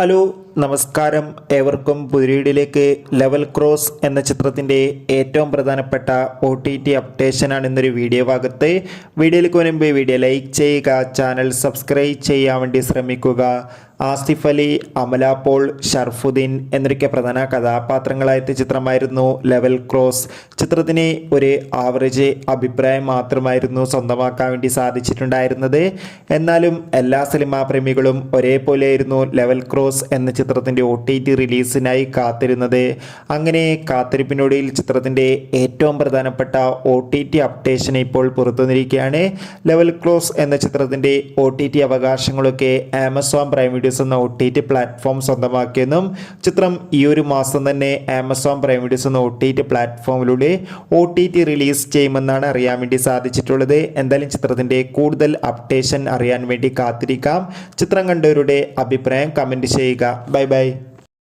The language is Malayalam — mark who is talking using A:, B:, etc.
A: ഹലോ നമസ്കാരം. ഏവർക്കും പുതിരീടിലേക്ക്. ലെവൽ ക്രോസ് എന്ന ചിത്രത്തിൻ്റെ ഏറ്റവും പ്രധാനപ്പെട്ട OTT അപ്ഡേഷനാണ് ഇന്നൊരു വീഡിയോ ഭാഗത്ത്. വീഡിയോയിലേക്ക് മുൻപ് വീഡിയോ ലൈക്ക് ചെയ്യുക, ചാനൽ സബ്സ്ക്രൈബ് ചെയ്യാൻ വേണ്ടി ശ്രമിക്കുക. ആസിഫ് അലി, അമല പോൾ, ഷർഫുദ്ദീൻ എന്നൊക്കെ പ്രധാന കഥാപാത്രങ്ങളായ ചിത്രമായിരുന്നു ലെവൽ ക്രോസ്. ചിത്രത്തിന് ഒരു ആവറേജ് അഭിപ്രായം മാത്രമായിരുന്നു സ്വന്തമാക്കാൻ വേണ്ടി സാധിച്ചിട്ടുണ്ടായിരുന്നത്. എന്നാലും എല്ലാ സിനിമാ പ്രേമികളും ഒരേപോലെയായിരുന്നു ലെവൽ ക്രോസ് എന്ന ചിത്രത്തിൻ്റെ OTT റിലീസിനായി കാത്തിരുന്നത്. അങ്ങനെ കാത്തിരിപ്പിനൊടുവിൽ ചിത്രത്തിൻ്റെ ഏറ്റവും പ്രധാനപ്പെട്ട OTT അപ്ഡേഷൻ ഇപ്പോൾ പുറത്തുവന്നിരിക്കുകയാണ്. ലെവൽ ക്രോസ് എന്ന ചിത്രത്തിൻ്റെ OTT അവകാശങ്ങളൊക്കെ ആമസോൺ പ്രൈം വീഡിയോസ് എന്ന OTT പ്ലാറ്റ്ഫോം സ്വന്തമാക്കിയെന്നും ചിത്രം ഈ ഒരു മാസം തന്നെ ആമസോൺ പ്രൈം വീഡിയോസ് എന്ന OTT പ്ലാറ്റ്ഫോമിലൂടെ OTT റിലീസ് ചെയ്യുമെന്നാണ് അറിയാൻ വേണ്ടി സാധിച്ചിട്ടുള്ളത്. എന്തായാലും ചിത്രത്തിൻ്റെ കൂടുതൽ അപ്ഡേഷൻ അറിയാൻ വേണ്ടി കാത്തിരിക്കാം. ചിത്രം കണ്ടവരുടെ അഭിപ്രായം കമൻറ്റ് ചെയ്യുക. Bye bye.